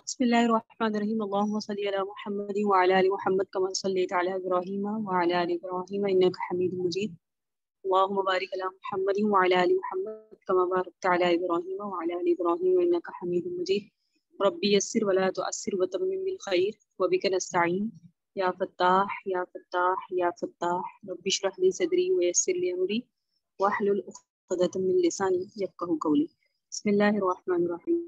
بسم الله الرحمن الرحيم اللهم صل على محمد وعلى آل محمد كما صليت على إبراهيم وعلى آل إبراهيم إنك حميد مجيد اللهم بارك على محمد وعلى آل محمد كما باركت على إبراهيم وعلى آل إبراهيم إنك حميد مجيد ربي يسر ولا تؤسر وتمم بالخير وبك نستعين يا فتاح يا فتاح يا فتاح ربي اشرح لي صدري ويسر لي أمري واحلل عقدة من لساني يفقهوا قولي بسم الله الرحمن الرحيم.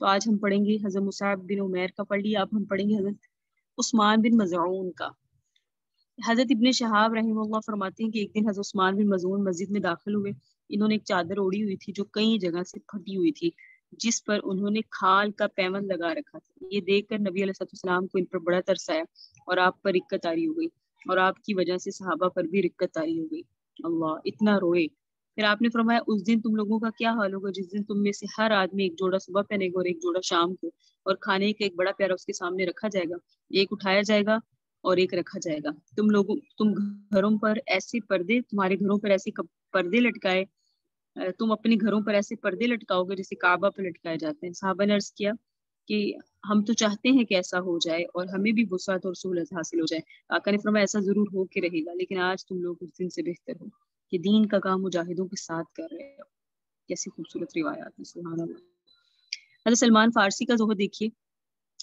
تو آج ہم پڑھیں گے حضرت مصعب بن عمیر کا پڑھ لیا، اب ہم پڑھیں گے حضرت عثمان بن مظعون کا۔ حضرت ابن شہاب رحمہ اللہ فرماتے ہیں کہ ایک دن حضرت عثمان بن مظعون مسجد میں داخل ہوئے۔ انہوں نے ایک چادر اوڑی ہوئی تھی جو کئی جگہ سے پھٹی ہوئی تھی، جس پر انہوں نے کھال کا پیمن لگا رکھا تھا۔ یہ دیکھ کر نبی علیہ السلام کو ان پر بڑا ترس آیا اور آپ پر رقت طاری ہو گئی، اور آپ کی وجہ سے صحابہ پر بھی رقت طاری ہو گئی۔ اللہ، اتنا روئے۔ پھر آپ نے فرمایا اس دن تم لوگوں کا کیا حال ہوگا جس دن تم میں سے ہر آدمی ایک جوڑا صبح پہنے گا اور ایک جوڑا شام کو، اور کھانے کا ایک بڑا پیارا اس کے سامنے رکھا جائے گا، ایک اٹھایا جائے گا اور ایک رکھا جائے گا۔ تم گھروں پر ایسے پردے، تمہارے گھروں پر ایسے پردے لٹکائے، تم اپنے گھروں پر ایسے پردے لٹکاؤ گے جیسے کعبہ پہ لٹکائے جاتے ہیں۔ صحابہ نے عرض کیا کہ ہم تو چاہتے ہیں کہ ایسا ہو جائے اور ہمیں بھی وسعت اور سہولت حاصل ہو جائے۔ آقا نے فرمایا ایسا ضرور ہو کے رہے گا، لیکن آج تم لوگ اس دن سے بہتر ہو کہ دین کا کام مجاہدوں کے ساتھ کر رہے ہو۔ کیسی خوبصورت روایات ہیں، سبحان اللہ۔ حضرت سلمان فارسی کا زہد دیکھیے۔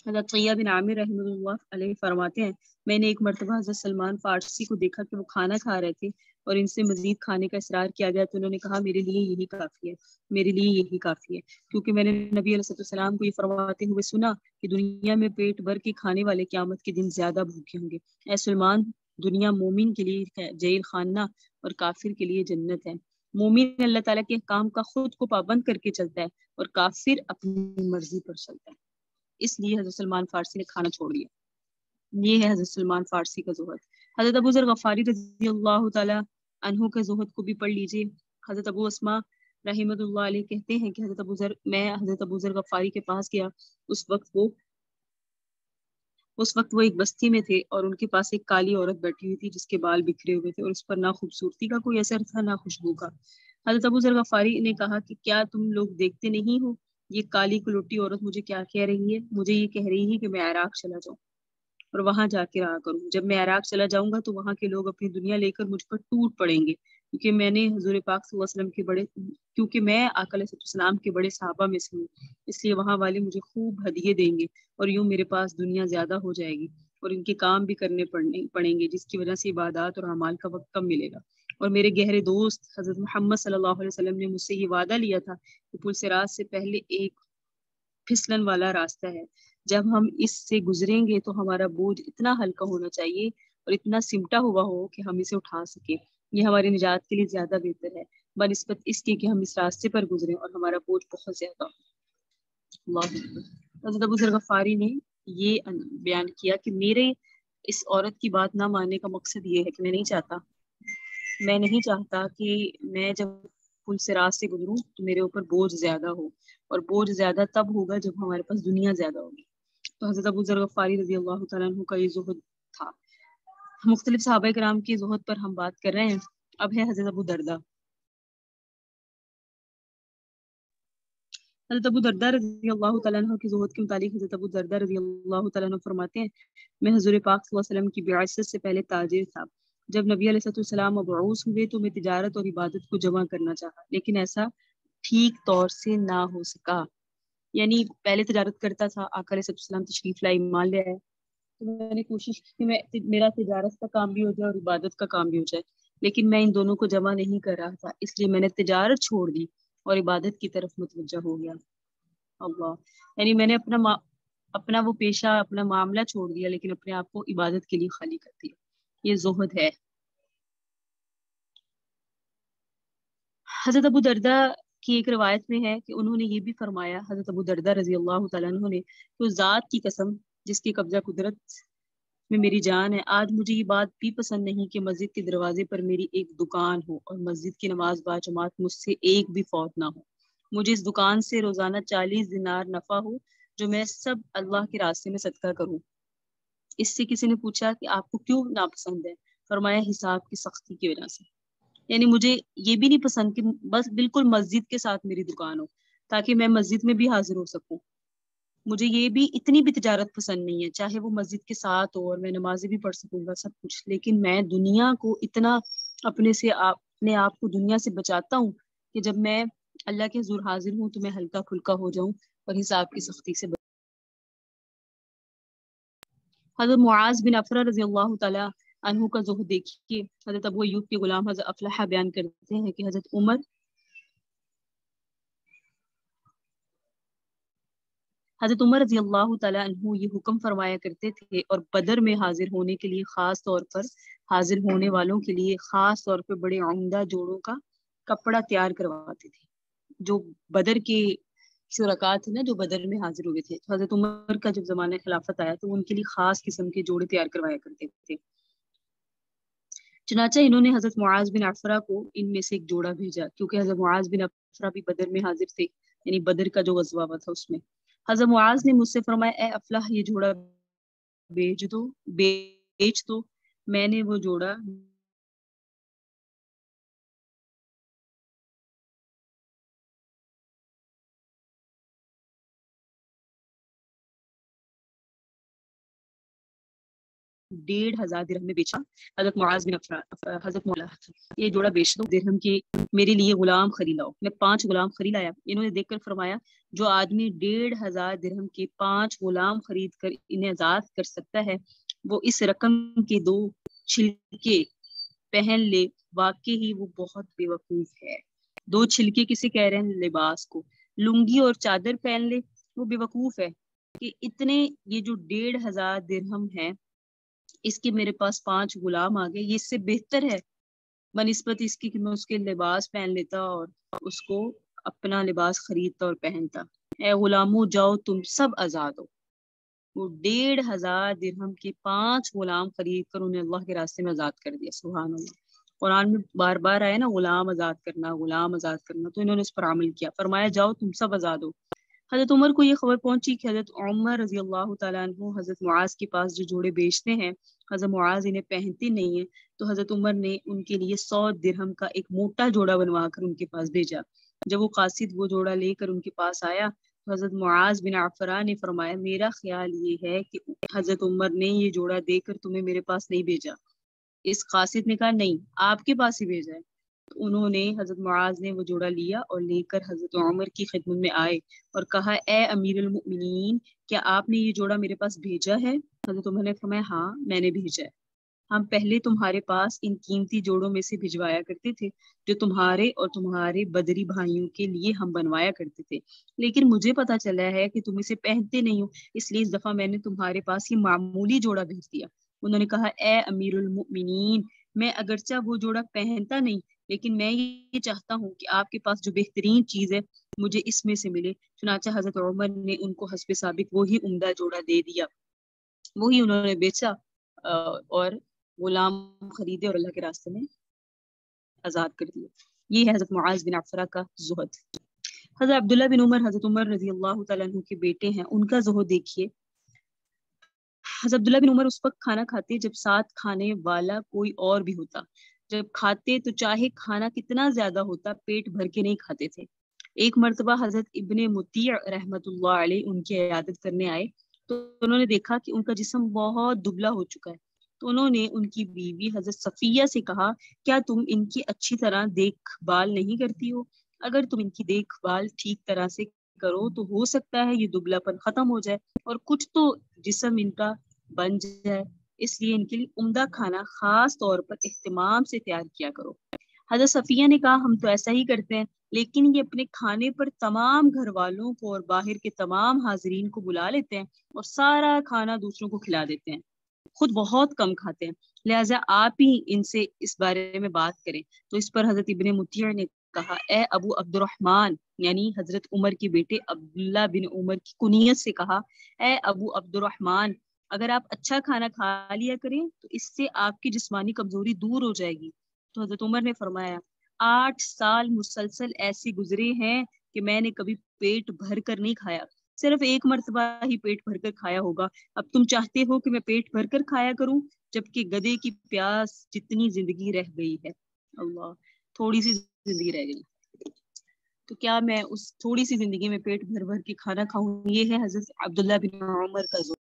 حضرت طیہ بن عامر رحمہ اللہ علیہ فرماتے ہیں میں نے ایک مرتبہ حضرت سلمان فارسی کو دیکھا کہ وہ کھانا کھا رہے تھے اور ان سے مزید کھانے کا اصرار کیا گیا تو انہوں نے کہا میرے لیے یہی کافی ہے، میرے لیے یہی کافی ہے، کیونکہ میں نے نبی علیہ السلام کو یہ فرماتے ہوئے سنا کہ دنیا میں پیٹ بھر کے کھانے والے قیامت کے دن زیادہ بھوکے ہوں گے۔ اے سلمان، دنیا مومن کے لیے جیل خانہ اور کافر کے لیے جنت ہے۔ مومن اللہ تعالیٰ کے احکام کا خود کو پابند کر کے چلتا ہے اور کافر اپنی مرضی پر چلتا ہے۔ اس لیے حضرت سلمان فارسی نے کھانا چھوڑ دیا۔ یہ ہے حضرت سلمان فارسی کا زہد۔ حضرت ابو ذر غفاری رضی اللہ تعالی عنہ کے زہد کو بھی پڑھ لیجئے۔ حضرت ابو اسما رحمۃ اللہ علیہ کہتے ہیں کہ میں حضرت ابو ذر غفاری کے پاس گیا، اس وقت وہ ایک بستی میں تھے اور ان کے پاس ایک کالی عورت بیٹھی ہوئی تھی جس کے بال بکھرے ہوئے تھے اور اس پر نہ خوبصورتی کا کوئی اثر تھا نہ خوشبو کا۔ حضرت ابو ذر غفاری نے کہا کہ کیا تم لوگ دیکھتے نہیں ہو یہ کالی کلوٹی عورت مجھے کیا کہہ رہی ہے؟ مجھے یہ کہہ رہی ہے کہ میں عراق چلا جاؤں اور وہاں جا کے رہا کروں۔ جب میں عراق چلا جاؤں گا تو وہاں کے لوگ اپنی دنیا لے کر مجھ پر ٹوٹ پڑیں گے، کیونکہ میں حضور پاک صلی اللہ علیہ وسلم آقا علیہ السلام کے بڑے صحابہ میں سے ہوں، اس لیے وہاں والے مجھے خوب ہدیے دیں گے اور یوں میرے پاس دنیا زیادہ ہو جائے گی اور ان کے کام بھی کرنے پڑیں گے، جس کی وجہ سے عبادات اور اعمال کا وقت کم ملے گا۔ اور میرے گہرے دوست حضرت محمد صلی اللہ علیہ وسلم نے مجھ سے یہ وعدہ لیا تھا کہ پل صراط سے پہلے ایک پھسلن والا راستہ ہے، جب ہم اس سے گزریں گے تو ہمارا بوجھ اتنا ہلکا ہونا چاہیے اور اتنا سمٹا ہوا ہو کہ ہم اسے اٹھا سکیں۔ یہ ہماری نجات کے لیے زیادہ بہتر ہے بنسبت اس کے کہ ہم اس راستے پر گزریں اور ہمارا بوجھ بہت زیادہ ہو۔ اللہ اکبر۔ حضرت ابو ذر غفاری نے یہ بیان کیا کہ میرے اس عورت کی بات نہ ماننے کا مقصد یہ ہے کہ میں نہیں چاہتا کہ میں جب پل صراط سے گزروں تو میرے اوپر بوجھ زیادہ ہو، اور بوجھ زیادہ تب ہوگا جب ہمارے پاس دنیا زیادہ ہوگی۔ تو حضرت ابو ذر غفاری رضی اللہ تعالیٰ عنہ کا یہ زہد تھا۔ مختلف صحابہ کرام کے زہد پر ہم بات کر رہے ہیں۔ اب ہے حضرت ابو دردہ۔ حضرت ابو دردہ رضی اللہ تعالیٰ عنہ کے زہد کے متعلق حضرت ابو دردہ رضی اللہ تعالیٰ عنہ فرماتے ہیں میں حضور پاک صلی اللہ علیہ وسلم کی بعثت سے پہلے تاجر تھا۔ جب نبی علیہ السلام مبعوث ہوئے تو میں تجارت اور عبادت کو جمع کرنا چاہا، لیکن ایسا ٹھیک طور سے نہ ہو سکا۔ یعنی پہلے تجارت کرتا تھا، آقا علیہ السلام تشریف لائے، ایمان لے آئے، تو میں نے کوشش کی کہ میرا تجارت کا کام بھی ہو جائے اور عبادت کا کام بھی ہو جائے، لیکن میں ان دونوں کو جمع نہیں کر رہا تھا، اس لیے میں نے تجارت چھوڑ دی اور عبادت کی طرف متوجہ ہو گیا۔ اللہ، یعنی میں نے اپنا وہ پیشہ، اپنا معاملہ چھوڑ دیا، لیکن اپنے آپ کو عبادت کے لیے خالی کر دیا۔ یہ زہد ہے۔ حضرت ابو دردہ کی ایک روایت میں ہے کہ انہوں نے یہ بھی فرمایا، حضرت ابو دردہ رضی اللہ تعالیٰ عنہ نے، تو ذات کی قسم جس کی قبضہ قدرت میں میری جان ہے، آج مجھے یہ بات بھی پسند نہیں کہ مسجد کے دروازے پر میری ایک دکان ہو اور مسجد کی نماز با جماعت مجھ سے ایک بھی فوت نہ ہو۔ مجھے اس دکان سے روزانہ 40 دینار نفع ہو جو میں سب اللہ کے راستے میں صدقہ کروں۔ اس سے کسی نے پوچھا کہ آپ کو کیوں ناپسند ہے؟ فرمایا حساب کی سختی کی وجہ سے۔ یعنی مجھے یہ بھی نہیں پسند کہ بس بالکل مسجد کے ساتھ میری دکان ہو تاکہ میں مسجد میں بھی حاضر ہو سکوں۔ مجھے یہ بھی اتنی بھی تجارت پسند نہیں ہے، چاہے وہ مسجد کے ساتھ ہو اور میں نمازیں بھی پڑھ سکوں گا سب کچھ، لیکن میں دنیا کو اتنا اپنے آپ کو دنیا سے بچاتا ہوں کہ جب میں اللہ کے حضور حاضر ہوں تو میں ہلکا پھلکا ہو جاؤں اور حساب کی سختی سے حضرت معاذ بن افرا رضی اللہ تعالی عنہ کا زہد دیکھیے۔ حضرت ابو ایوب کے غلام حضرت افلحہ بیان کرتے ہیں کہ حضرت عمر حضرت عمر رضی اللہ تعالیٰ عنہ یہ حکم فرمایا کرتے تھے اور بدر میں حاضر ہونے کے لیے خاص طور پر حاضر ہونے والوں کے لیے خاص طور پہ بڑے عمدہ جوڑوں کا کپڑا تیار کرواتے تھے. جو بدر کے شرکاء تھے نا، جو بدر میں حاضر ہوئے تھے، تو حضرت عمر کا جب زمانہ خلافت آیا تو ان کے لیے خاص قسم کے جوڑے تیار کروایا کرتے تھے. چنانچہ انہوں نے حضرت معاذ بن عفرہ کو ان میں سے ایک جوڑا بھیجا، کیونکہ حضرت معاذ بن عفرہ بھی بدر میں حاضر تھے، یعنی بدر کا جو غزوہ ہوا تھا اس میں. حضرت معاذ نے مجھ سے فرمایا، اے افلاح یہ جوڑا بیچ دو. میں نے وہ جوڑا 1,500 درہم میں بیچا. حضرت معاذ بن حضرت مولا یہ جوڑا بیچ دو درہم کے، میرے لیے غلام خرید لاؤ. میں 5 غلام خرید لایا. انہوں نے دیکھ کر فرمایا، جو آدمی 1,500 درہم کے 5 غلام خرید کر انہیں آزاد کر سکتا ہے، وہ اس رقم کے 2 چھلکے پہن لے، واقعی ہی وہ بہت بے وقوف ہے. 2 چھلکے کسے کہہ رہے ہیں؟ لباس کو. لنگی اور چادر پہن لے، وہ بے وقوف ہے کہ اتنے یہ جو 1,500 درہم ہے، اس کے میرے پاس 5 غلام آ گئے، یہ اس سے بہتر ہے بنسبت اس کی کہ میں اس کے لباس پہن لیتا اور اس کو اپنا لباس خریدتا اور پہنتا. اے غلاموں جاؤ تم سب آزاد ہو. وہ 1,500 درہم کے 5 غلام خرید کر انہیں اللہ کے راستے میں آزاد کر دیا. سبحان اللہ. قرآن میں بار بار آیا نا غلام آزاد کرنا، غلام آزاد کرنا، تو انہوں نے اس پر عمل کیا. فرمایا جاؤ تم سب آزاد ہو. حضرت عمر کو یہ خبر پہنچی کہ حضرت عمر رضی اللہ تعالیٰ عنہ حضرت معاذ کے پاس جو جوڑے بیچتے ہیں، حضرت معاذ انہیں پہنتے نہیں ہیں، تو حضرت عمر نے ان کے لیے 100 درہم کا ایک موٹا جوڑا بنوا کر ان کے پاس بھیجا. جب وہ قاصد وہ جوڑا لے کر ان کے پاس آیا تو حضرت معاذ بن عفرہ نے فرمایا، میرا خیال یہ ہے کہ حضرت عمر نے یہ جوڑا دے کر تمہیں میرے پاس نہیں بھیجا. اس قاصد نے کہا نہیں، آپ کے پاس ہی بھیجا ہے. انہوں نے حضرت معاذ نے وہ جوڑا لیا اور لے کر حضرت عمر کی خدمت میں آئے اور کہا، اے امیر المؤمنین، کیا آپ نے یہ جوڑا میرے پاس بھیجا ہے؟ حضرت عمر نے فرمایا، ہاں میں نے بھیجا ہے. ہم پہلے تمہارے پاس ان قیمتی جوڑوں میں سے بھجوایا کرتے تھے جو تمہارے اور تمہارے بدری بھائیوں کے لیے ہم بنوایا کرتے تھے، لیکن مجھے پتا چلا ہے کہ تم اسے پہنتے نہیں ہو، اس لیے اس دفعہ میں نے تمہارے پاس یہ معمولی جوڑا بھیج دیا. انہوں نے کہا، اے امیر المؤمنین، میں اگرچہ وہ جوڑا پہنتا نہیں، لیکن میں یہ چاہتا ہوں کہ آپ کے پاس جو بہترین چیز ہے مجھے اس میں سے ملے. چنانچہ حضرت عمر نے ان کو حسب سابق وہی عمدہ جوڑا دے دیا. وہی انہوں نے بیچا اور غلام خریدے اور اللہ کے راستے میں آزاد کر دیا. یہ ہے حضرت معاذ بن عفرہ کا زہد. حضرت عبداللہ بن عمر حضرت عمر رضی اللہ تعالیٰ عنہ کے بیٹے ہیں، ان کا زہد دیکھیے. حضرت عبداللہ بن عمر اس وقت کھانا کھاتے جب ساتھ کھانے والا کوئی اور بھی ہوتا. جب کھاتے تو چاہے کھانا کتنا زیادہ ہوتا پیٹ بھر کے نہیں کھاتے تھے. ایک مرتبہ حضرت ابن مطیع رحمت اللہ علیہ ان کی عیادت کرنے آئے تو انہوں نے دیکھا کہ ان کا جسم بہت دبلا ہو چکا ہے. تو انہوں نے ان کی بیوی حضرت صفیہ سے کہا، کیا تم ان کی اچھی طرح دیکھ بھال نہیں کرتی ہو؟ اگر تم ان کی دیکھ بھال ٹھیک طرح سے کرو تو ہو سکتا ہے یہ دبلا پن ختم ہو جائے اور کچھ تو جسم ان کا بن جائے. اس لیے ان کے لیے عمدہ کھانا خاص طور پر اہتمام سے تیار کیا کرو. حضرت صفیہ نے کہا، ہم تو ایسا ہی کرتے ہیں، لیکن یہ اپنے کھانے پر تمام گھر والوں کو اور باہر کے تمام حاضرین کو بلا لیتے ہیں اور سارا کھانا دوسروں کو کھلا دیتے ہیں، خود بہت کم کھاتے ہیں، لہٰذا آپ ہی ان سے اس بارے میں بات کریں. تو اس پر حضرت ابن مطیع نے کہا، اے ابو عبد الرحمن، یعنی حضرت عمر کے بیٹے عبداللہ بن عمر کی کنیت سے کہا، اے ابو عبد الرحمن، اگر آپ اچھا کھانا کھا لیا کریں تو اس سے آپ کی جسمانی کمزوری دور ہو جائے گی. تو حضرت عمر نے فرمایا، 8 سال مسلسل ایسے گزرے ہیں کہ میں نے کبھی پیٹ بھر کر نہیں کھایا، صرف ایک مرتبہ ہی پیٹ بھر کر کھایا ہوگا. اب تم چاہتے ہو کہ میں پیٹ بھر کر کھایا کروں جبکہ گدھے کی پیاس جتنی زندگی رہ گئی ہے. اللہ، تھوڑی سی زندگی رہ گئی تو کیا میں اس تھوڑی سی زندگی میں پیٹ بھر بھر کے کھانا کھاؤں؟ یہ ہے حضرت عبداللہ بن عمر کا زہد.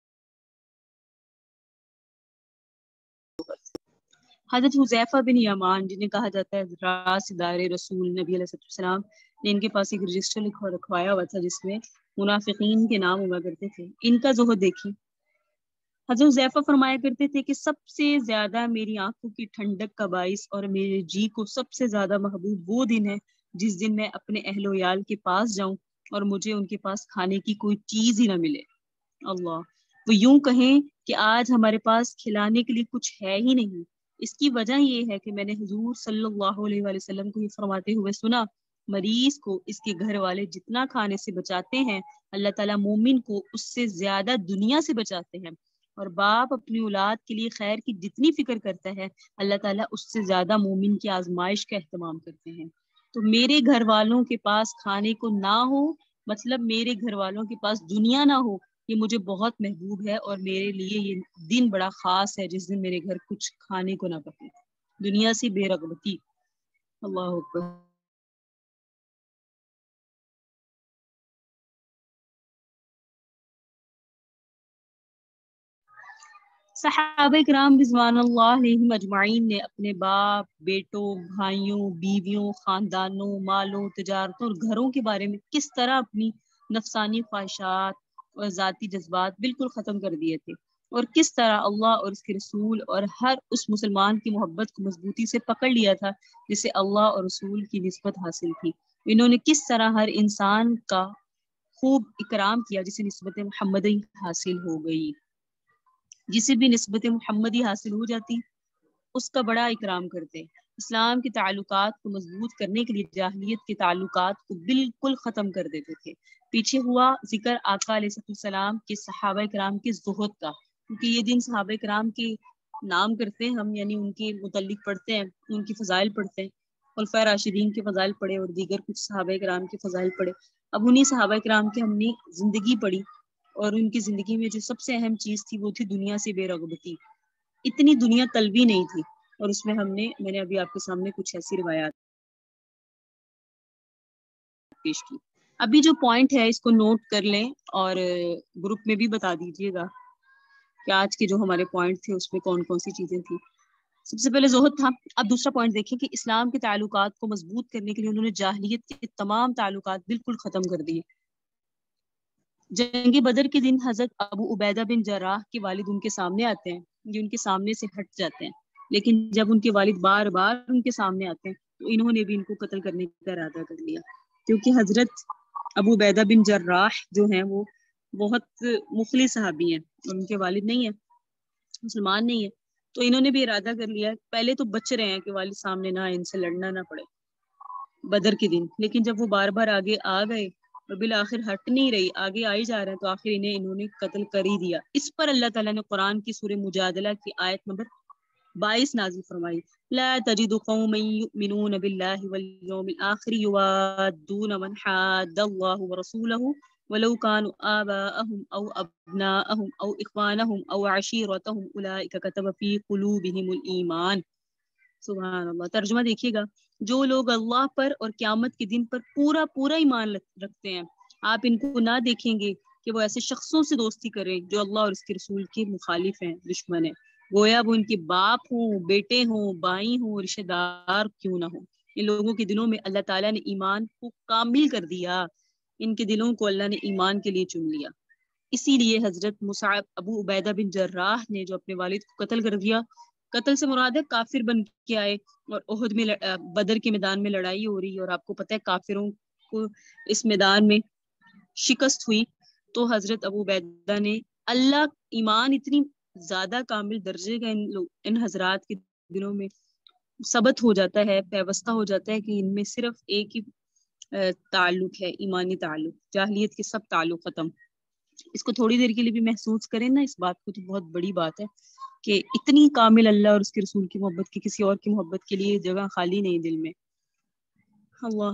حضرت حذیفہ بن یمان، جنہیں کہا جاتا ہے رازدار رسول نبی علیہ السلام، نے ان کے پاس ایک رجسٹر رکھوایا ہوا تھا جس میں منافقین کے نام ہوا کرتے تھے. ان کا زہد دیکھی. حضرت حذیفہ فرمایا کرتے تھے کہ سب سے زیادہ میری آنکھوں کی ٹھنڈک کا باعث اور میرے جی کو سب سے زیادہ محبوب وہ دن ہے جس دن میں اپنے اہل و عیال کے پاس جاؤں اور مجھے ان کے پاس کھانے کی کوئی چیز ہی نہ ملے۔ اللہ، وہ یوں کہیں کہ آج ہمارے پاس کھلانے کے لیے کچھ ہے ہی نہیں۔ اس کی وجہ یہ ہے کہ میں نے حضور صلی اللہ علیہ وآلہ وسلم کو یہ فرماتے ہوئے سنا، مریض کو اس کے گھر والے جتنا کھانے سے بچاتے ہیں، اللہ تعالیٰ مومن کو اس سے زیادہ دنیا سے بچاتے ہیں، اور باپ اپنی اولاد کے لیے خیر کی جتنی فکر کرتا ہے، اللہ تعالیٰ اس سے زیادہ مومن کی آزمائش کا اہتمام کرتے ہیں۔ تو میرے گھر والوں کے پاس کھانے کو نہ ہو، مطلب میرے گھر والوں کے پاس دنیا نہ ہو، یہ مجھے بہت محبوب ہے، اور میرے لیے یہ دن بڑا خاص ہے جس دن میرے گھر کچھ کھانے کو نہ پکے، دنیا سے بے رغبتی۔ اللہ اکبر۔ صحابہ کرام رضوان اللہ علیہم اجمعین نے اپنے باپ، بیٹوں، بھائیوں، بیویوں، خاندانوں، مالوں، تجارتوں اور گھروں کے بارے میں کس طرح اپنی نفسانی خواہشات اور ذاتی جذبات بالکل ختم کر دیے تھے، اور کس طرح اللہ اور اس کے رسول اور ہر اس مسلمان کی محبت کو مضبوطی سے پکڑ لیا تھا جسے اللہ اور رسول کی نسبت حاصل تھی۔ انہوں نے کس طرح ہر انسان کا خوب اکرام کیا جسے نسبت محمدی حاصل ہو گئی، جسے بھی نسبت محمدی حاصل ہو جاتی اس کا بڑا اکرام کرتے۔ اسلام کے تعلقات کو مضبوط کرنے کے لیے جاہلیت کے تعلقات کو بالکل ختم کر دیتے تھے۔ پیچھے ہوا ذکر آقا علیہ السلام کے صحابہ کرام کے زہد کا، کیونکہ یہ دن صحابہ کرام کے نام کرتے ہیں ہم، یعنی ان کے متعلق پڑھتے ہیں، ان کی فضائل پڑھتے ہیں، خلفائے راشدین کے فضائل پڑھے اور دیگر کچھ صحابہ کرام کے فضائل پڑھے۔ اب انہی صحابہ کرام کی ہم نے زندگی پڑھی، اور ان کی زندگی میں جو سب سے اہم چیز تھی وہ تھی دنیا سے بے رغبتی۔ اتنی دنیا طلبی نہیں تھی، اور اس میں میں نے ابھی آپ کے سامنے کچھ ایسی روایات پیش کی۔ ابھی جو پوائنٹ ہے اس کو نوٹ کر لیں، اور گروپ میں بھی بتا دیجیے گا کہ آج کے جو ہمارے پوائنٹ تھے اس میں کون کون سی چیزیں تھیں۔ سب سے پہلے زہد تھا۔ اب دوسرا پوائنٹ دیکھیں کہ اسلام کے تعلقات کو مضبوط کرنے کے لیے انہوں نے جاہلیت کے تمام تعلقات بالکل ختم کر دیے۔ جنگ بدر کے دن حضرت ابو عبیدہ بن جراح کے والد ان کے سامنے آتے ہیں، یہ ان کے سامنے سے ہٹ جاتے ہیں، لیکن جب ان کے والد بار بار ان کے سامنے آتے ہیں تو انہوں نے بھی ان کو قتل کرنے کا ارادہ کر لیا، کیونکہ حضرت ابو عبیدہ بن جراح جو ہیں وہ بہت مخلص صحابی ہیں، اور ان کے والد نہیں ہیں، مسلمان نہیں ہیں، تو انہوں نے بھی ارادہ کر لیا۔ پہلے تو بچ رہے ہیں کہ والد سامنے نہ آئے، ان سے لڑنا نہ پڑے بدر کے دن، لیکن جب وہ بار بار آگے آ گئے اور بالآخر ہٹ نہیں رہی، آگے آئی جا رہے ہیں، تو آخر انہوں نے قتل کر ہی دیا۔ اس پر اللہ تعالیٰ نے قرآن کی سورہ مجادلہ کی آیت نمبر 22 نازل فرمائی، لا تجد قوما يؤمنون بالله واليوم الآخر يوادون من حاد الله ورسوله ولو كانوا آباءهم أو أبناءهم أو إخوانهم أو عشيرتهم أولئك كتب في قلوبهم الإيمان۔ سبحان اللہ۔ ترجمہ دیکھیے گا، جو لوگ اللہ پر اور قیامت کے دن پر پورا پورا ایمان رکھتے ہیں، آپ ان کو نہ دیکھیں گے کہ وہ ایسے شخصوں سے دوستی کریں جو اللہ اور اس کے رسول کے مخالف ہیں، دشمن ہیں، گویا وہ ان کے باپ ہوں، بیٹے ہوں، بھائی ہوں، رشتہ دار کیوں نہ ہوں۔ ان لوگوں کے دلوں میں اللہ تعالیٰ نے ایمان کو کامل کر دیا، ان کے دلوں کو اللہ نے ایمان کے لیے چن لیا۔ اسی لیے حضرت مصعب ابو عبیدہ بن جراح نے جو اپنے والد کو قتل کر دیا، قتل سے مراد ہے کافر بن کے آئے، اور احد میں بدر کے میدان میں لڑائی ہو رہی، اور آپ کو پتہ ہے کافروں کو اس میدان میں شکست ہوئی، تو حضرت ابو عبیدہ نے اللہ، ایمان اتنی زیادہ کامل درجے کا ان حضرات کے دلوں میں ثبت ہو جاتا ہے، پیوستہ ہو جاتا ہے کہ ان میں صرف ایک ہی تعلق ہے، ایمانی تعلق، جاہلیت کے سب تعلق ختم۔ اس کو تھوڑی دیر کے لیے بھی محسوس کریں نا، اس بات کو، تو بہت بڑی بات ہے کہ اتنی کامل اللہ اور اس کے رسول کی محبت کی، کسی اور کی محبت کے لیے جگہ خالی نہیں دل میں۔ اللہ،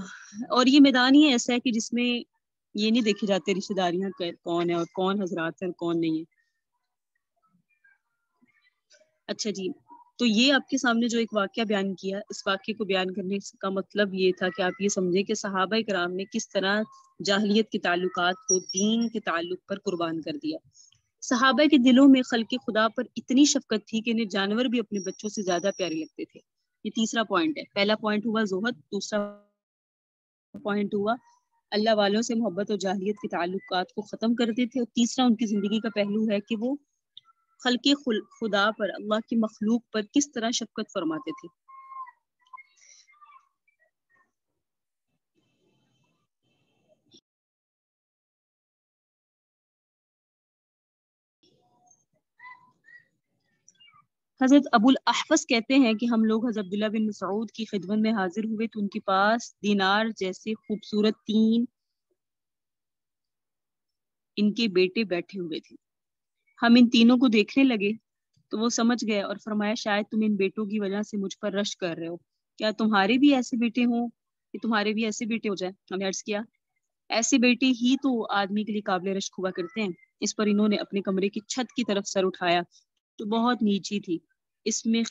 اور یہ میدان ہی ایسا ہے کہ جس میں یہ نہیں دیکھے جاتے رشتہ داریاں کون ہے اور کون حضرات ہیں اور کون نہیں ہے۔ اچھا جی، تو یہ آپ کے سامنے جو ایک واقعہ بیان کیا، اس واقعے کو بیان کرنے کا مطلب یہ تھا کہ آپ یہ سمجھیں کہ صحابہ کرام نے کس طرح جاہلیت کے تعلقات کو دین کے تعلق پر قربان کر دیا۔ صحابہ کے دلوں میں خلق خدا پر اتنی شفقت تھی کہ انہیں جانور بھی اپنے بچوں سے زیادہ پیارے لگتے تھے۔ یہ تیسرا پوائنٹ ہے۔ پہلا پوائنٹ ہوا زہد، دوسرا پوائنٹ ہوا اللہ والوں سے محبت اور جاہلیت کے تعلقات کو ختم کرتے تھے، اور تیسرا ان کی زندگی کا پہلو ہے کہ وہ خلق خدا پر، اللہ کی مخلوق پر کس طرح شفقت فرماتے تھے۔ حضرت ابو الاحفص کہتے ہیں کہ ہم لوگ حضرت عبداللہ بن مسعود کی خدمت میں حاضر ہوئے تو ان کے پاس دینار جیسے خوبصورت 3 ان کے بیٹے بیٹھے ہوئے تھے. ہم ان تینوں کو دیکھنے لگے تو وہ سمجھ گئے اور فرمایا شاید تم ان بیٹوں کی وجہ سے مجھ پر رشک کر رہے ہو، کیا تمہارے بھی ایسے بیٹے ہوں کہ تمہارے بھی ایسے بیٹے ہو جائیں. ہم نے عرض کیا ایسے بیٹے ہی تو آدمی کے لیے قابل رشک ہوا کرتے ہیں. اس پر انہوں نے اپنے کمرے کی چھت کی طرف سر اٹھایا جو بہت نیچی تھی. اس میں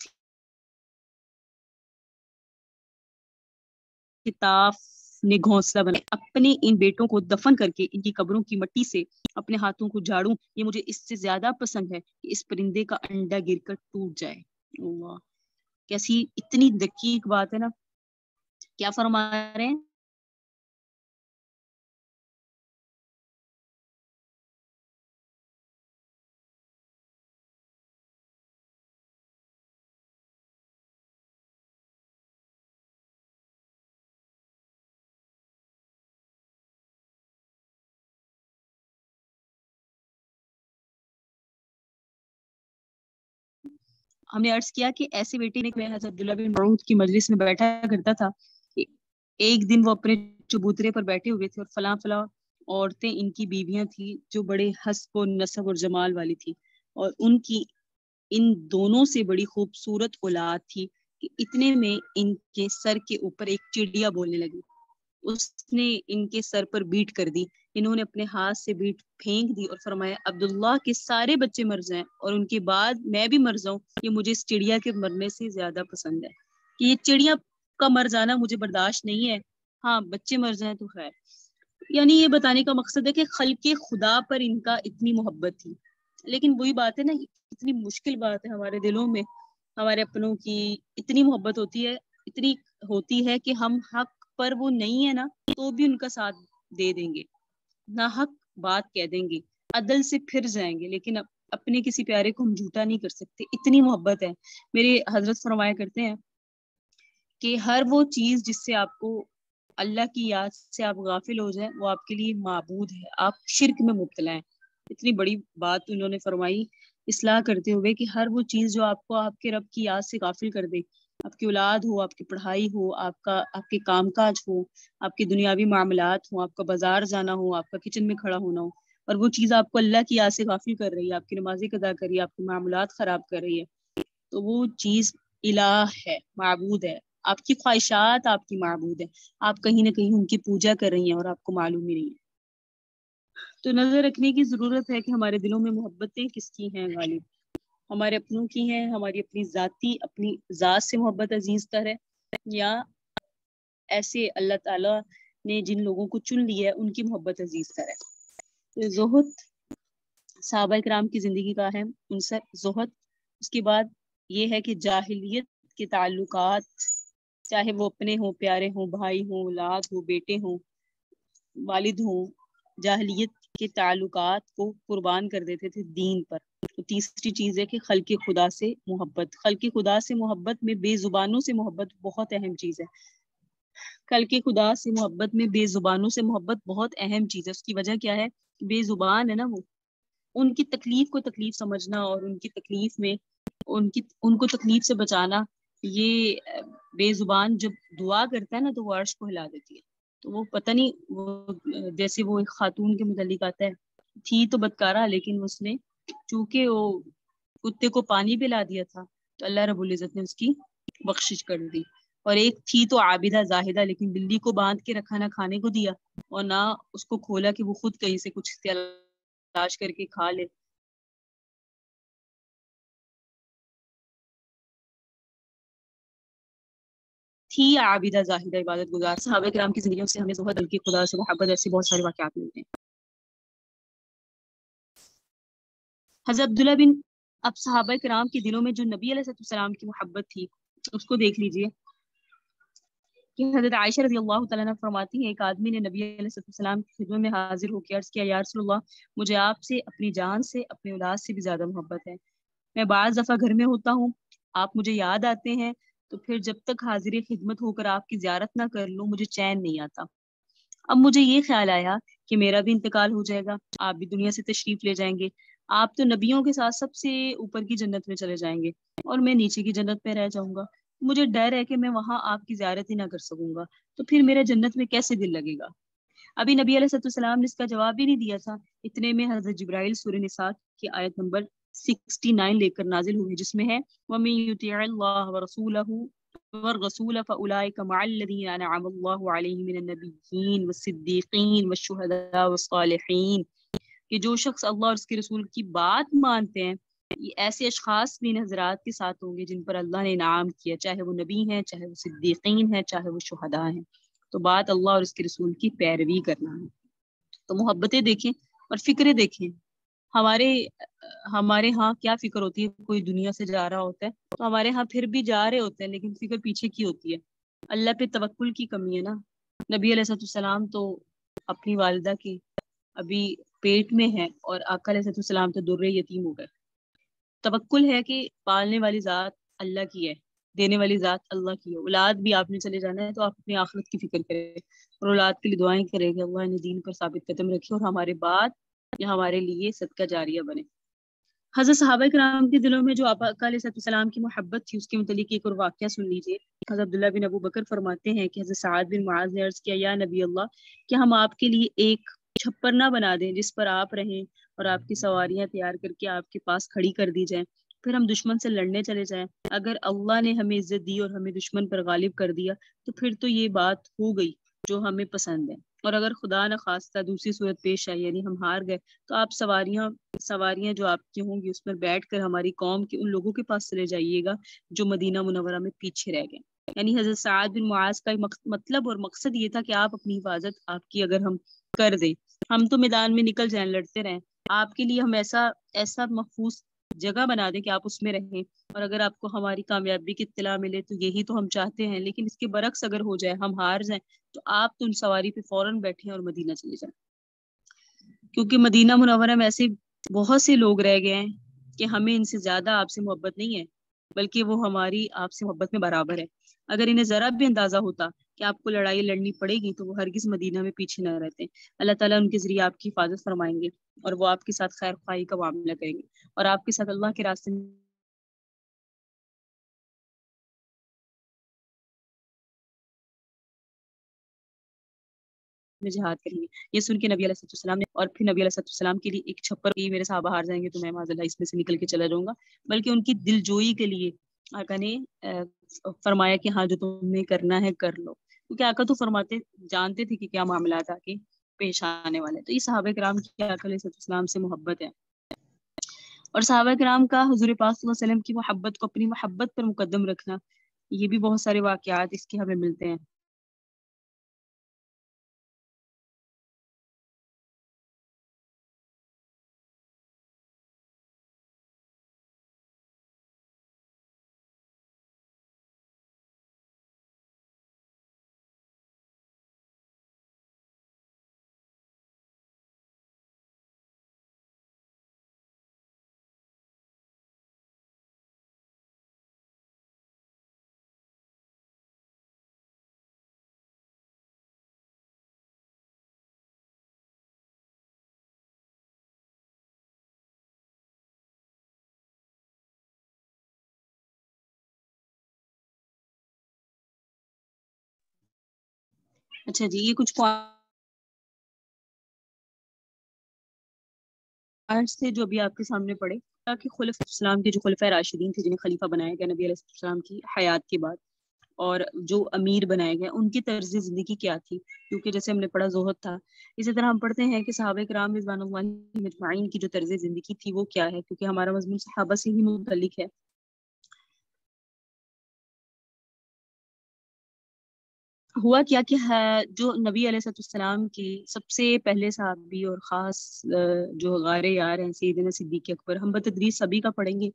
خطاف نے گھونسلہ بنا اپنے ان بیٹوں کو دفن کر کے ان کی قبروں کی مٹی سے اپنے ہاتھوں کو جھاڑوں، یہ مجھے اس سے زیادہ پسند ہے کہ اس پرندے کا انڈا گر کر ٹوٹ جائے. اللہ کیسی اتنی دقیق بات ہے نا. کیا فرما رہے ہیں؟ ہم نے عرض کیا کہ ایسے بیٹے نے میں حضرت عبداللہ بن مسعود کی مجلس میں بیٹھا کرتا تھا. ایک دن وہ اپنے چبوترے پر بیٹھے ہوئے تھے اور فلاں فلاں عورتیں ان کی بیویاں تھیں جو بڑے حسب و نسب اور جمال والی تھی اور ان کی ان دونوں سے بڑی خوبصورت اولاد تھی کہ اتنے میں ان کے سر کے اوپر ایک چڑیا بولنے لگی. اس نے ان کے سر پر بیٹ کر دی. انہوں نے اپنے ہاتھ سے بیٹ پھینک دی اور فرمایا عبداللہ کے سارے بچے مر جائیں اور ان کے بعد میں بھی مر جاؤں، یہ مجھے اس چڑیا کے مرنے سے زیادہ پسند ہے. کہ یہ چڑیا کا مر جانا مجھے برداشت نہیں ہے، ہاں بچے مر جائیں تو خیر. یعنی یہ بتانے کا مقصد ہے کہ خلق خدا پر ان کا اتنی محبت تھی. لیکن وہی بات ہے نا، اتنی مشکل بات ہے ہمارے دلوں میں ہمارے اپنوں کی اتنی محبت ہوتی ہے، اتنی ہوتی ہے کہ ہم حق پر وہ نہیں ہے نا تو بھی ان کا ساتھ دے دیں گے، نہ حق بات کہہ دیں گے، عدل سے پھر جائیں گے، لیکن اپنے کسی پیارے کو ہم جھوٹا نہیں کر سکتے. اتنی محبت ہے. میرے حضرت فرمایا کرتے ہیں کہ ہر وہ چیز جس سے آپ کو اللہ کی یاد سے آپ غافل ہو جائیں وہ آپ کے لیے معبود ہے، آپ شرک میں مبتلا ہیں. اتنی بڑی بات انہوں نے فرمائی اصلاح کرتے ہوئے کہ ہر وہ چیز جو آپ کو آپ کے رب کی یاد سے غافل کر دے، آپ کی اولاد ہو، آپ کی پڑھائی ہو، آپ کے کام کاج ہو، آپ کے دنیاوی معاملات ہوں، آپ کا بازار جانا ہو، آپ کا کچن میں کھڑا ہونا ہو، اور وہ چیز آپ کو اللہ کی یاد سے غافل کر رہی ہے، آپ کی نمازیں قضا کر رہی ہے، آپ کے معاملات خراب کر رہی ہے، تو وہ چیز الہ ہے، معبود ہے. آپ کی خواہشات آپ کی معبود ہے، آپ کہیں نہ کہیں ان کی پوجا کر رہی ہیں اور آپ کو معلوم ہی نہیں ہے. تو نظر رکھنے کی ضرورت ہے کہ ہمارے دلوں میں محبتیں کس کی ہیں غالب، ہمارے اپنوں کی ہیں، ہماری اپنی ذات سے محبت عزیز تر ہے، یا ایسے اللہ تعالی نے جن لوگوں کو چن لیا ہے ان کی محبت عزیز تر ہے. تو زہد صحابہ کرام کی زندگی کا ہے عنصر زہد. اس کے بعد یہ ہے کہ جاہلیت کے تعلقات، چاہے وہ اپنے ہوں، پیارے ہوں، بھائی ہوں، اولاد ہو، بیٹے ہوں، والد ہوں، جاہلیت کے تعلقات کو قربان کر دیتے تھے دین پر. تیسری چیز ہے کہ خلق خدا سے محبت. خلق خدا سے محبت میں بے زبانوں سے محبت بہت اہم چیز ہے. خلق خدا سے محبت میں بے زبانوں سے محبت بہت اہم چیز ہے. اس کی وجہ کیا ہے؟ بے زبان ہے نا وہ، ان کی تکلیف کو تکلیف سمجھنا اور ان کی تکلیف میں ان کو تکلیف سے بچانا. یہ بے زبان جب دعا کرتا ہے نا تو وہ عرش کو ہلا دیتی ہے. تو وہ پتہ نہیں، وہ جیسے وہ ایک خاتون کے متعلق آتا ہے، تھی تو بدکارہ لیکن اس نے چونکہ وہ کتے کو پانی پلا دیا تھا تو اللہ رب العزت نے اس کی بخشش کر دی. اور ایک تھی تو عابدہ زاہدہ، لیکن بلی کو باندھ کے رکھا، نہ کھانے کو دیا اور نہ اس کو کھولا کہ وہ خود کہیں سے کچھ تلاش کر کے کھا لے. تھی عابدہ زاہدہ عبادت گزار. صحابہ کرام کی زندگیوں سے ہمیں زہد، کی خدا سے محبت، ایسے بہت سارے واقعات ملتے ہیں. حضرت عبداللہ بن، اب صحابہ کرام کے دلوں میں جو نبی علیہ السلام کی محبت تھی اس کو دیکھ لیجئے کہ حضرت عائشہ رضی اللہ تعالیٰ عنہ فرماتی ہیں ایک آدمی نے نبی علیہ السلام کی خدمت میں حاضر ہو کے عرض کیا یا رسول اللہ، مجھے آپ سے اپنی جان سے، اپنی اولاد سے بھی زیادہ محبت ہے. میں بعض دفعہ گھر میں ہوتا ہوں، آپ مجھے یاد آتے ہیں، تو پھر جب تک حاضر خدمت ہو کر آپ کی زیارت نہ کر لوں مجھے چین نہیں آتا. اب مجھے یہ خیال آیا کہ میرا بھی انتقال ہو جائے گا، آپ بھی دنیا سے تشریف لے جائیں گے، آپ تو نبیوں کے ساتھ سب سے اوپر کی جنت میں چلے جائیں گے اور میں نیچے کی جنت میں رہ جاؤں گا، مجھے ڈر ہے کہ میں وہاں آپ کی زیارت ہی نہ کر سکوں گا، تو پھر میرا جنت میں کیسے دل لگے گا؟ ابھی نبی علیہ السلام نے اس کا جواب بھی نہیں دیا تھا، اتنے میں حضرت جبرائیل سورہ نساء کی آیت نمبر 69 لے کر نازل ہوئی، جس میں ہے وَمَن يُطِعِ اللَّهَ وَرَسُولَهُ وَالرَّسُولَ فَأُولَٰئِكَ مَعَ الَّذِينَ أَنْعَمَ اللَّهُ عَلَيْهِم مِّنَ النَّبِيِّينَ وَالصِّدِّيقِينَ وَالشُّهَدَاءِ وَالصَّالِحِينَ، کہ جو شخص اللہ اور اس کے رسول کی بات مانتے ہیں یہ ایسے اشخاص بھی ان حضرات کے ساتھ ہوں گے جن پر اللہ نے انعام کیا، چاہے وہ نبی ہیں، چاہے وہ صدیقین ہیں، چاہے وہ شہداء ہیں۔ تو بات اللہ اور اس کے رسول کی پیروی کرنا ہے۔ تو محبتیں دیکھیں اور فکریں دیکھیں، ہمارے ہمارے ہاں کیا فکر ہوتی ہے، کوئی دنیا سے جا رہا ہوتا ہے تو ہمارے ہاں پھر بھی جا رہے ہوتے ہیں لیکن فکر پیچھے کی ہوتی ہے، اللہ پہ توکل کی کمی ہے نا۔ نبی علیہ السلام تو اپنی والدہ کی ابھی پیٹ میں ہے اور آقا علیہ السلام تو در یتیم ہو گئے۔ توکل ہے کہ پالنے والی ذات اللہ کی ہے، دینے والی ذات اللہ کی ہے، اولاد بھی آپ نے چلے جانا ہے تو آپ اپنی آخرت کی فکر کریں اور اولاد کے لیے دعائیں کریں کہ اللہ نے دین پر ثابت قدم رکھے اور ہمارے بعد یا ہمارے لیے صدقہ جاریہ بنے۔ حضرت صحابہ کرام کے دلوں میں جو آقا علیہ السلام کی محبت تھی اس کے متعلق ایک اور واقعہ سن لیجیے۔ حضرت عبداللہ بن ابو بکر فرماتے ہیں کہ حضرت سعد بن معاذ نے عرض کیا یا نبی اللہ، کیا ہم آپ کے لیے ایک چھپر نہ بنا دیں جس پر آپ رہیں اور آپ کی سواریاں تیار کر کے آپ کے پاس کھڑی کر دی جائیں، پھر ہم دشمن سے لڑنے چلے جائیں، اگر اللہ نے ہمیں عزت دی اور ہمیں دشمن پر غالب کر دیا تو پھر تو یہ بات ہو گئی جو ہمیں پسند ہے، اور اگر خدا نخواستہ دوسری صورت پیش آئی یعنی ہم ہار گئے تو آپ سواریاں جو آپ کی ہوں گی اس پر بیٹھ کر ہماری قوم کے ان لوگوں کے پاس چلے جائیے گا جو مدینہ منورہ میں پیچھے رہ گئے۔ یعنی حضرت سعد بن معاذ کا مطلب اور مقصد یہ تھا کہ آپ اپنی حفاظت آپ کی اگر ہم کر دیں، ہم تو میدان میں نکل جائیں، لڑتے رہیں، آپ کے لیے ہم ایسا محفوظ جگہ بنا دیں کہ آپ اس میں رہیں، اور اگر آپ کو ہماری کامیابی کی اطلاع ملے تو یہی تو ہم چاہتے ہیں، لیکن اس کے برعکس اگر ہو جائے ہم ہار جائیں تو آپ تو ان سواری پہ فوراً بیٹھیں اور مدینہ چلے جائیں، کیونکہ مدینہ منورہ میں ایسے بہت سے لوگ رہ گئے ہیں کہ ہمیں ان سے زیادہ آپ سے محبت نہیں ہے بلکہ وہ ہماری آپ سے محبت میں برابر ہے۔ اگر انہیں ذرا بھی اندازہ ہوتا کہ آپ کو لڑائی لڑنی پڑے گی تو وہ ہرگز مدینہ میں پیچھے نہ رہتے۔ اللہ تعالیٰ ان کے ذریعے آپ کی حفاظت فرمائیں گے اور وہ آپ کے ساتھ خیر خواہی کا معاملہ کریں گے اور آپ کے ساتھ اللہ کے راستے میں جہاد کریں گے۔ یہ سن کے نبی علیہ السلام نے اور پھر نبی علیہ السلام کے لیے ایک چھپر کی میرے صحابہ ہار جائیں گے تو میں معاذ اللہ اس میں سے نکل کے چلا جاؤں گا، بلکہ ان کی دل جوئی کے لیے آقا نے فرمایا کہ ہاں جو تم نے کرنا ہے کر لو، کیونکہ آقا تو جانتے تھے کہ کیا معاملات آگے پیش آنے والے۔ تو یہ صحابہ کرام کی آقا علیہ السلام سے محبت ہے، اور صحابہ کرام کا حضور پاک صلی اللہ علیہ وسلم کی محبت کو اپنی محبت پر مقدم رکھنا، یہ بھی بہت سارے واقعات اس کے ہمیں ملتے ہیں۔ اچھا جی، یہ کچھ سے جو بھی آپ کے سامنے پڑے کہ خلفاء اسلام کے جو خلفاء راشدین تھے جنہیں خلیفہ بنایا گیا نبی علیہ السلام کی حیات کے بعد، اور جو امیر بنائے گئے ان کی طرز زندگی کیا تھی، کیونکہ جیسے ہم نے پڑھا زہد تھا، اسی طرح ہم پڑھتے ہیں کہ صحابہ کرام رضوان اللہ مجمعین کی جو طرز زندگی تھی وہ کیا ہے، کیونکہ ہمارا مضمون صحابہ سے ہی متعلق ہے۔ ہوا کیا کہ جو نبی علیہ السلام کی سب سے پہلے صحابی اور خاص جو غار یار ہیں سیدنا صدیق اکبر، ہم بتدریج سبھی کا پڑھیں گے،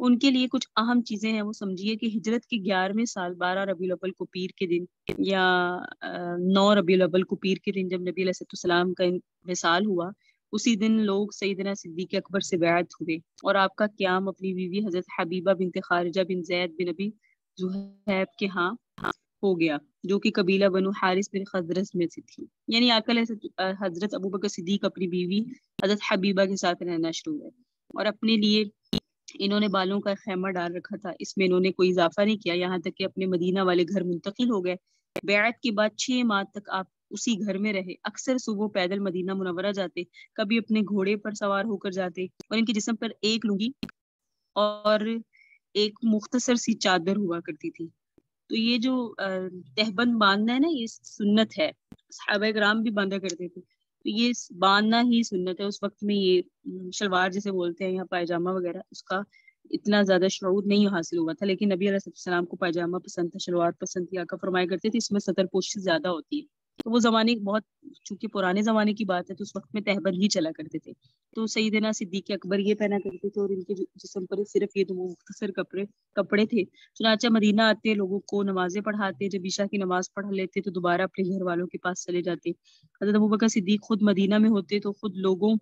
ان کے لیے کچھ اہم چیزیں ہیں۔ وہ سمجھیے کہ ہجرت کے 11ویں سال 12 ربیع الاول کو پیر کے دن یا 9 ربیع الاول کو پیر کے دن جب نبی علیہ السلام کا وصال ہوا، اسی دن لوگ سیدنا صدیق اکبر سے بیعت ہوئے اور آپ کا قیام اپنی بیوی حضرت حبیبہ بنت خارجہ بن زید بن ابی زحیب کے ہاں ہو گیا جو کہ قبیلہ بنو حارث بن خزرج میں سے تھی. یعنی آقا حضرت ابوبکر صدیق اپنی بیوی حضرت حبیبہ کے ساتھ رہنا شروع ہوئے اور اپنے لیے انہوں نے بالوں کا خیمہ ڈال رکھا تھا. اس میں انہوں نے کوئی اضافہ نہیں کیا یہاں تک کہ اپنے مدینہ والے گھر منتقل ہو گئے. بیعت کے بعد 6 ماہ تک آپ اسی گھر میں رہے. اکثر صبح پیدل مدینہ منورہ جاتے, کبھی اپنے گھوڑے پر سوار ہو کر جاتے اور ان کے جسم پر ایک لنگی اور ایک مختصر سی چادر ہوا کرتی تھی. تو یہ جو تہبند باندھنا ہے نا, یہ سنت ہے. صحابہ کرام بھی باندھا کرتے تھے. تو یہ باندھنا ہی سنت ہے. اس وقت میں یہ شلوار جسے بولتے ہیں یا پائجامہ وغیرہ, اس کا اتنا زیادہ شعور نہیں حاصل ہوا تھا. لیکن نبی علیہ السلام کو پائجامہ پسند تھا, شلوار پسند تھی. آقا فرمایا کرتے تھے اس میں سطر پوشی زیادہ ہوتی ہے. تو وہ زمانے بہت, چونکہ پرانے زمانے کی بات ہے تو اس وقت میں تہبند ہی چلا کرتے تھے. تو سیدنا صدیق اکبر یہ پہنا کرتے تھے اور ان کے جسم پر صرف یہ دو مختصر کپڑے تھے. چنانچہ مدینہ آتے, لوگوں کو نمازیں پڑھاتے. جب عشاء کی نماز پڑھ لیتے تو دوبارہ اپنے گھر والوں کے پاس چلے جاتے. حضرت ابوبکر صدیق خود مدینہ میں ہوتے تو خود لوگوں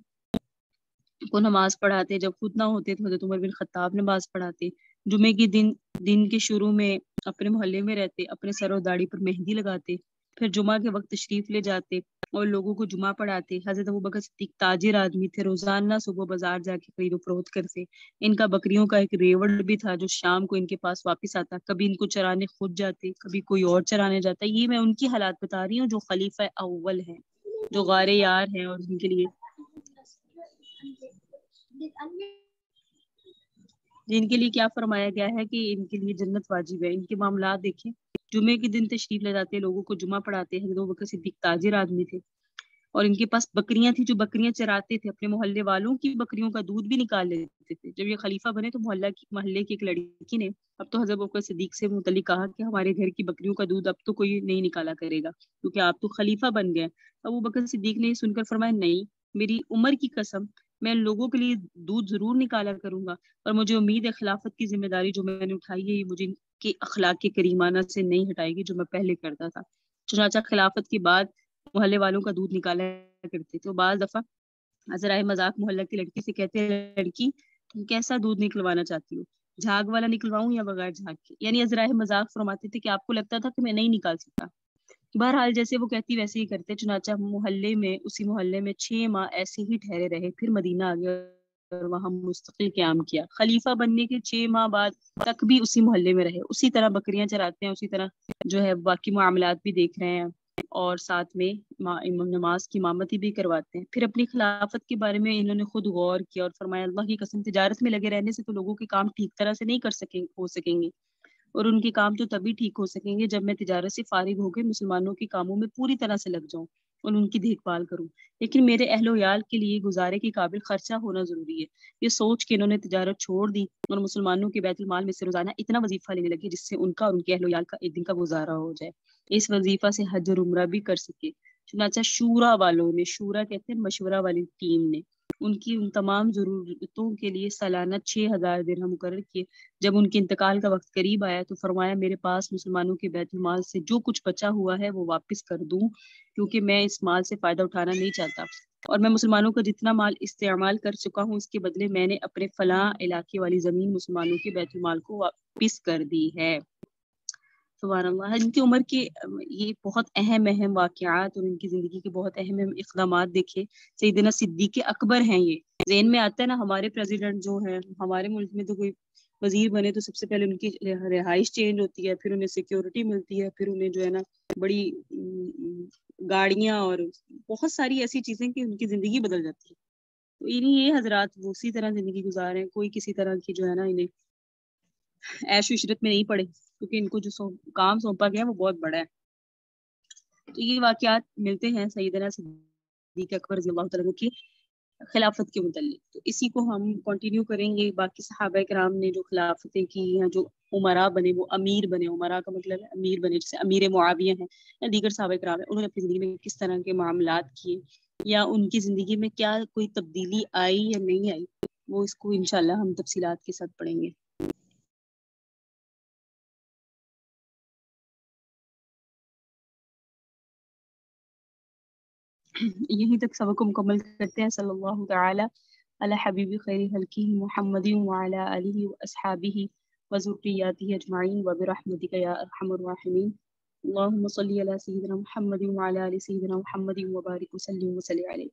کو نماز پڑھاتے. جب خود نہ ہوتے تو حضرت عمر بن خطاب نماز پڑھاتے. جمعے کے دن کے شروع میں اپنے محلے میں رہتے, اپنے سر و داڑھی پر مہندی لگاتے, پھر جمعہ کے وقت تشریف لے جاتے اور لوگوں کو جمعہ پڑھاتے. حضرت ابوبکر صدیق تاجر آدمی تھے, روزانہ صبح بازار جا کے خرید و فروخت کرتے. ان کا بکریوں کا ایک ریوڑ بھی تھا جو شام کو ان کے پاس واپس آتا. کبھی ان کو چرانے خود جاتے, کبھی کوئی اور چرانے جاتا. یہ میں ان کی حالات بتا رہی ہوں جو خلیفہ اول ہیں, جو غار یار ہیں, اور ان کے لیے جن کے لیے کیا فرمایا گیا ہے کہ ان کے لیے جنت واجب ہے. ان کے معاملات دیکھیں. جمعے کے دن تشریف لے جاتے, لوگوں کو جمعہ پڑھاتے. حضرت ابوبکر صدیق تاجر آدمی تھے اور ان کے پاس بکریاں تھیں جو بکریاں چراتے تھے. اپنے محلے والوں کی بکریوں کا دودھ بھی نکال لیتے تھے. جب یہ خلیفہ بنے تو محلے کی ایک لڑکی نے اب تو حضرت ابوبکر صدیق سے متعلق کہا کہ ہمارے گھر کی بکریوں کا دودھ اب تو کوئی نہیں نکالا کرے گا کیونکہ آپ تو خلیفہ بن گئے. ابوبکر صدیق نے یہ سن کر فرمایا, نہیں, میری عمر کی قسم, میں لوگوں کے لیے دودھ ضرور نکالا کروں گا, اور مجھے امید ہے خلافت کی ذمہ داری جو میں نے اٹھائی ہے یہ مجھے کے اخلاق کے کریمانہ سے نہیں ہٹائے گی جو میں پہلے کرتا تھا. چنانچہ خلافت کے بعد محلے والوں کا دودھ نکالا کرتے تھے. بعض دفعہ ذرائع مذاق محلہ کی لڑکی سے کہتے ہیں, لڑکی تم کیسا دودھ نکلوانا چاہتی ہو, جھاگ والا نکلواؤں یا بغیر جھاگ کے؟ یعنی ذرائع مذاق فرماتے تھے کہ آپ کو لگتا تھا کہ میں نہیں نکال سکتا. بہرحال جیسے وہ کہتی ویسے ہی کرتے. چنانچہ اسی محلے میں 6 ماہ ایسے ہی ٹھہرے رہے. پھر مدینہ آ گیا اور وہاں مستقل قیام کیا. خلیفہ بننے کے 6 ماہ بعد تک بھی اسی محلے میں رہے. اسی طرح بکریاں چراتے ہیں, اسی طرح جو ہے باقی معاملات بھی دیکھ رہے ہیں اور ساتھ میں نماز کی امامتی بھی کرواتے ہیں. پھر اپنی خلافت کے بارے میں انہوں نے خود غور کیا اور فرمایا, اللہ کی قسم, تجارت میں لگے رہنے سے تو لوگوں کے کام ٹھیک طرح سے نہیں ہو سکیں گے, اور ان کے کام تو تبھی ٹھیک ہو سکیں گے جب میں تجارت سے فارغ ہو کے مسلمانوں کے کاموں میں پوری طرح سے لگ جاؤں اور ان کی دیکھ بھال کروں. لیکن میرے اہل و عیال کے لیے گزارے کے قابل خرچہ ہونا ضروری ہے. یہ سوچ کے انہوں نے تجارت چھوڑ دی اور مسلمانوں کے بیت المال میں سے روزانہ اتنا وظیفہ لینے لگے جس سے ان کا اور ان کے اہل و عیال کا ایک دن کا گزارا ہو جائے, اس وظیفہ سے حج اور عمرہ بھی کر سکے. چنانچہ شورا والوں نے, شورا کہتے ہیں مشورہ والی ٹیم نے, ان کی ان تمام ضرورتوں کے لیے سالانہ 6,000 درہم مقرر کیے. جب ان کے انتقال کا وقت قریب آیا تو فرمایا, میرے پاس مسلمانوں کے بیت المال سے جو کچھ بچا ہوا ہے وہ واپس کر دوں, کیونکہ میں اس مال سے فائدہ اٹھانا نہیں چاہتا, اور میں مسلمانوں کا جتنا مال استعمال کر چکا ہوں اس کے بدلے میں نے اپنے فلاں علاقے والی زمین مسلمانوں کے بیت المال کو واپس کر دی ہے. سبحان اللہ. ان کی عمر کے یہ بہت اہم واقعات اور ان کی زندگی کے بہت اہم اقدامات دیکھے. سیدنا صدیق اکبر ہیں. یہ ذہن میں آتا ہے نا, ہمارے پریزیڈنٹ جو ہیں ہمارے ملک میں تو کوئی وزیر بنے تو سب سے پہلے ان کی رہائش چینج ہوتی ہے, پھر انہیں سیکیورٹی ملتی ہے, پھر انہیں جو ہے نا بڑی گاڑیاں اور بہت ساری ایسی چیزیں کہ ان کی زندگی بدل جاتی ہے. تو یہ حضرات وہ اسی طرح زندگی گزارے ہیں, کوئی کسی طرح کی جو ہے نا انہیں عیش و عشرت میں نہیں پڑے, کیونکہ ان کو جو کام سونپا گیا وہ بہت بڑا ہے. تو یہ واقعات ملتے ہیں سیدنا صدیق اکبر رضی اللہ تعالیٰ کی خلافت کے متعلق. تو اسی کو ہم کنٹینیو کریں گے. باقی صحابہ کرام نے جو خلافتیں کی ہیں, جو عمرا بنے, وہ امیر بنے, عمرا کا مطلب ہے امیر بنے, جیسے امیر معاویہ ہیں یا دیگر صحابہ کرام ہیں, انہوں نے اپنی زندگی میں کس طرح کے معاملات کیے یا ان کی زندگی میں کیا کوئی تبدیلی آئی یا نہیں آئی, وہ اس کو انشاءاللہ ہم تفصیلات کے ساتھ پڑھیں گے. یہیں تک سبق کو مکمل کرتے ہیں. صلی اللہ تعالی علی حبیب خیر خلقہ محمد وعلی آلہ واصحابہ وذریاتہ اجمعین وبرحمتک یا ارحم الراحمین. اللهم صل على سيدنا محمد وعلى آل سيدنا محمد وبارك وسلم وصل عليه.